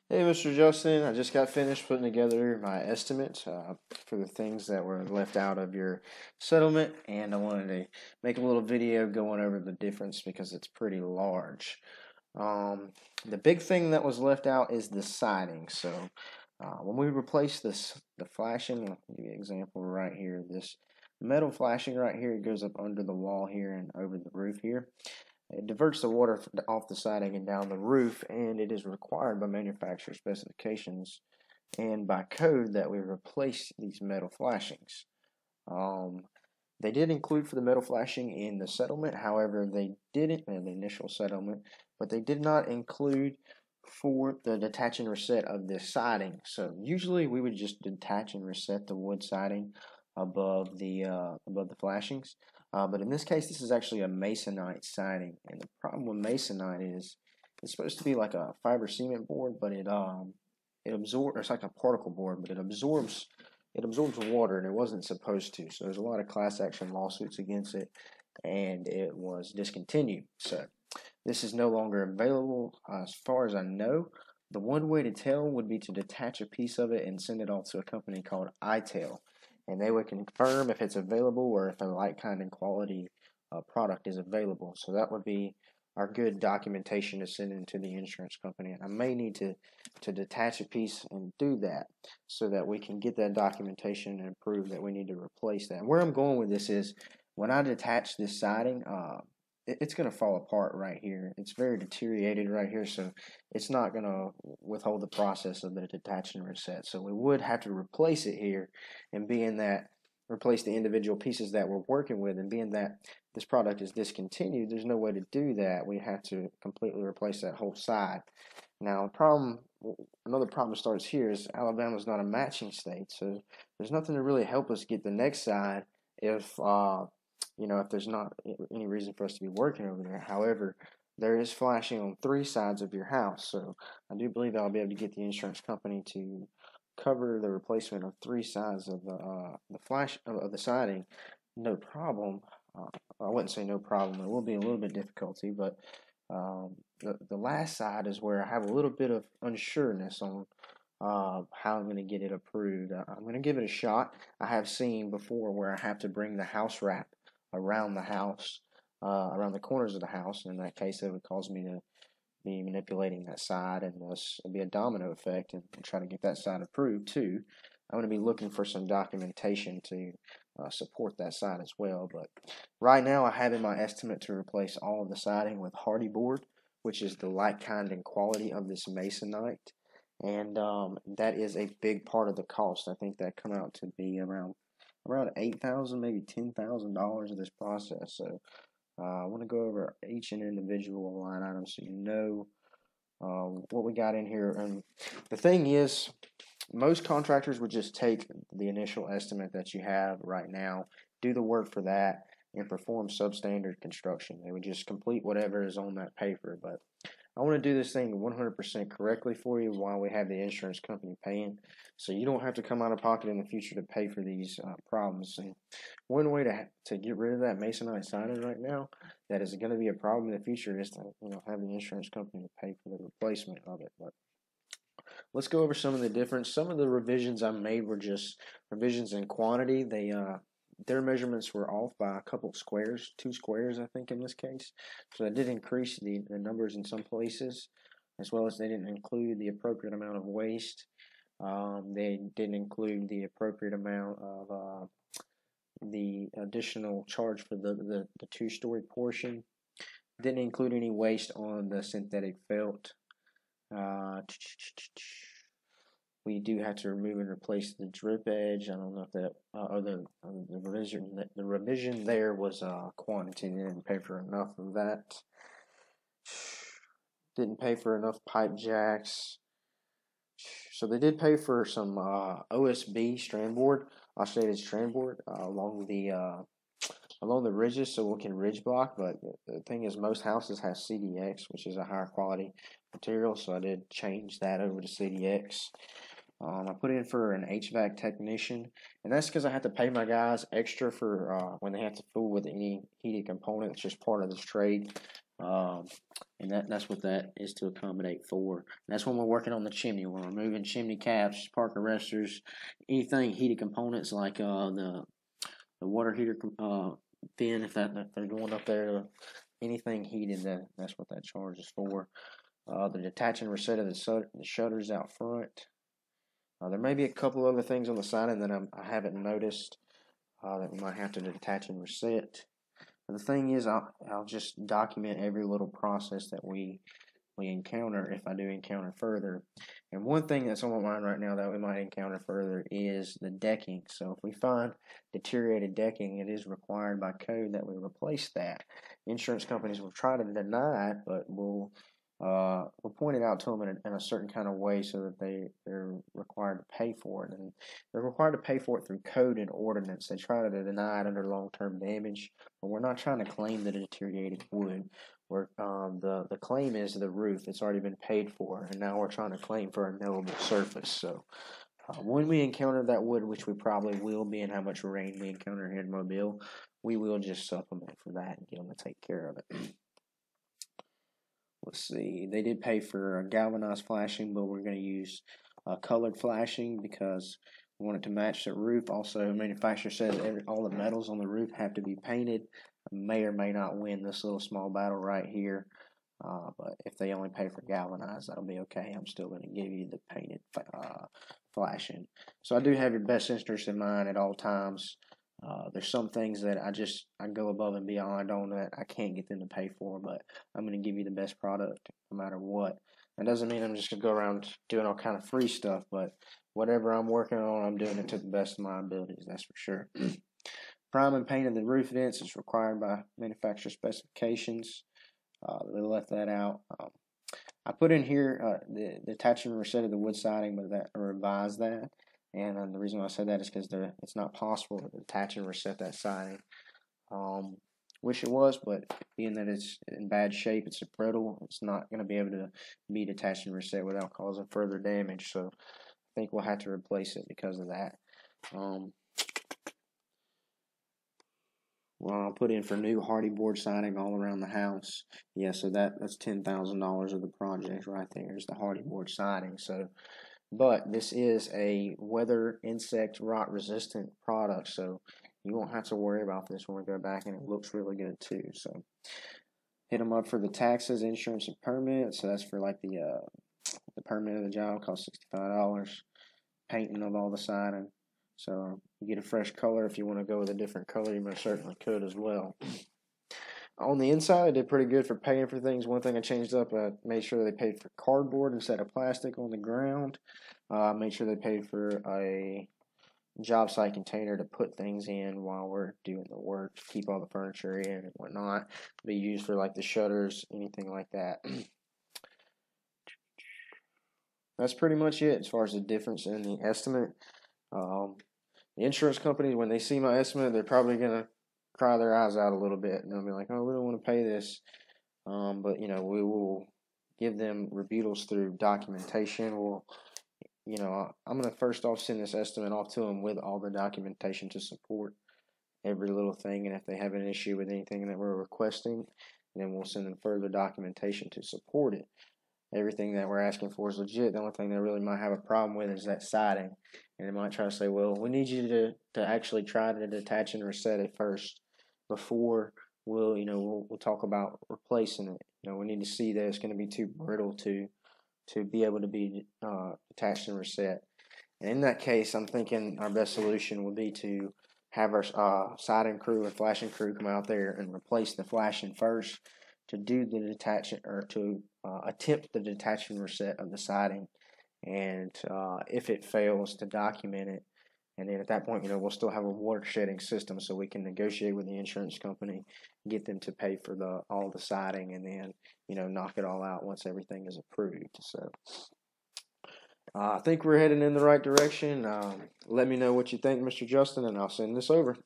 Hey, Mr. Justin, I just got finished putting together my estimate for the things that were left out of your settlement, and I wanted to make a little video going over the difference because it's pretty large. Um, the big thing that was left out is the siding. So, when we replace the flashing, I'll give you an example right here. This metal flashing right here, it goes up under the wall here and over the roof here. It diverts the water off the siding and down the roof, and it is required by manufacturer specifications and by code that we replace these metal flashings. Um, they did include for the metal flashing in the settlement, however, they didn't in the initial settlement, but they did not include for the detach and reset of the siding. So usually we would just detach and reset the wood siding above the flashings. But in this case, this is actually a masonite siding, and the problem with masonite is it's supposed to be like a fiber cement board, but it absorbs. It's like a particle board, but it absorbs water, and it wasn't supposed to. So there's a lot of class action lawsuits against it, and it was discontinued. So this is no longer available, as far as I know. The one way to tell would be to detach a piece of it and send it off to a company called iTail, and they would confirm if it's available or if a like kind and quality product is available. So that would be our good documentation to send into the insurance company. And I may need to detach a piece and do that so that we can get that documentation and prove that we need to replace that. And where I'm going with this is when I detach this siding, it's going to fall apart right here. It's very deteriorated right here, so it's not going to withhold the process of the detach and reset. So we would have to replace it here, and being that replace the individual pieces that we're working with, and being that this product is discontinued, there's no way to do that. We have to completely replace that whole side. Now, another problem starts here is Alabama's not a matching state, so there's nothing to really help us get the next side if if there's not any reason for us to be working over there. However, there is flashing on three sides of your house, so I do believe I'll be able to get the insurance company to cover the replacement of three sides of the flash of the siding. No problem. I wouldn't say no problem. It will be a little bit difficulty, but the last side is where I have a little bit of unsureness on how I'm going to get it approved. I'm going to give it a shot. I have seen before where I have to bring the house wrap around the house, around the corners of the house. And in that case, it would cause me to be manipulating that side, and thus it'd be a domino effect, and try to get that side approved too. I'm going to be looking for some documentation to support that side as well. But right now, I have in my estimate to replace all of the siding with hardy board, which is the like kind and quality of this masonite, and that is a big part of the cost. I think that come out to be around $8,000, maybe $10,000 of this process. So I want to go over each and individual line item so you know what we got in here. And the thing is, most contractors would just take the initial estimate that you have right now, do the work for that, and perform substandard construction. They would just complete whatever is on that paper. But I want to do this thing 100% correctly for you while we have the insurance company paying, so you don't have to come out of pocket in the future to pay for these problems. And one way to get rid of that masonite siding right now that is going to be a problem in the future is to have the insurance company pay for the replacement of it. But let's go over some of the difference. Some of the revisions I made were just revisions in quantity. Their measurements were off by a couple of squares, 2 squares, I think, in this case. So that did increase the numbers in some places, as well as they didn't include the appropriate amount of waste. They didn't include the appropriate amount of the additional charge for the two-story portion. Didn't include any waste on the synthetic felt. We do have to remove and replace the drip edge. I don't know if that or the revision there was quantity. They didn't pay for enough of that. Didn't pay for enough pipe jacks. So they did pay for some OSB strand board, oscillated strand board, along the ridges, so we can ridge block. But the thing is, most houses have CDX, which is a higher quality material, so I did change that over to CDX. I put in for an HVAC technician, and that's because I have to pay my guys extra for when they have to fool with any heated component. It's just part of this trade. Um, and that's what that is to accommodate for. That's when we're working on the chimney. We're removing chimney caps, spark arresters, anything heated components like the water heater fin, if they're going up there, anything heated, that's what that charge is for. The detach and reset of the shutters out front. There may be a couple other things on the siding that I haven't noticed that we might have to detach and reset. But the thing is, I'll just document every little process that we encounter if I do encounter further. And one thing that's on my mind right now that we might encounter further is the decking. So if we find deteriorated decking, it is required by code that we replace that. Insurance companies will try to deny it, but we'll point it out to them in a certain kind of way so that they're required to pay for it. And they're required to pay for it through code and ordinance. They try to deny it under long-term damage, but we're not trying to claim that it deteriorated wood. Where the claim is the roof. It's already been paid for, and now we're trying to claim for a knowable surface. So when we encounter that wood, which we probably will be, and how much rain we encounter here in Mobile, we will just supplement for that and get them to take care of it. Let's see. They did pay for galvanized flashing, but we're going to use colored flashing because we want it to match the roof. Also, the manufacturer says all the metals on the roof have to be painted. May or may not win this little small battle right here. But if they only pay for galvanized, that'll be okay. I'm still going to give you the painted flashing. So I do have your best interest in mind at all times. There's some things that I go above and beyond on that I can't get them to pay for, but I'm going to give you the best product no matter what. That doesn't mean I'm just going to go around doing all kind of free stuff, but whatever I'm working on, I'm doing it to the best of my abilities, that's for sure. Prime and paint of the roof vents is required by manufacturer specifications. They left that out. I put in here the attachment and reset of the wood siding, but that revised that. And the reason why I said that is because it's not possible to attach and reset that siding. Wish it was, but being that it's in bad shape, it's brittle, it's not going to be able to be detached and reset without causing further damage. So I think we'll have to replace it because of that. Well, I'll put in for new hardy board siding all around the house. Yeah, so that's $10,000 of the project right there is the hardy board siding. So, but this is a weather, insect, rot resistant product, so you won't have to worry about this when we go back, and it looks really good too. So, hit them up for the taxes, insurance, and permit. So that's for like the permit of the job costs $65. Painting of all the siding. So you get a fresh color. If you want to go with a different color, you most certainly could as well. On the inside, I did pretty good for paying for things. One thing I changed up, I made sure they paid for cardboard instead of plastic on the ground. Made sure they paid for a job site container to put things in while we're doing the work, to keep all the furniture in and whatnot. Be used for like the shutters, anything like that. That's pretty much it as far as the difference in the estimate. The insurance company, when they see my estimate, they're probably going to cry their eyes out a little bit. And they'll be like, oh, we don't want to pay this. But, you know, we will give them rebuttals through documentation. I'm going to first off send this estimate off to them with all the documentation to support every little thing. And if they have an issue with anything that we're requesting, then we'll send them further documentation to support it. Everything that we're asking for is legit. The only thing they really might have a problem with is that siding. And they might try to say, well, we need you to actually try to detach and reset it first before we'll talk about replacing it. We need to see that it's going to be too brittle to be able to be detached and reset. And in that case, I'm thinking our best solution would be to have our siding crew and flashing crew come out there and replace the flashing first to do the detachment or to attempt the detach and reset of the siding. And if it fails, to document it. And then at that point, we'll still have a water shedding system, so we can negotiate with the insurance company, get them to pay for all the siding, and then knock it all out once everything is approved. So I think we're heading in the right direction. Let me know what you think, Mr. Justin, and I'll send this over.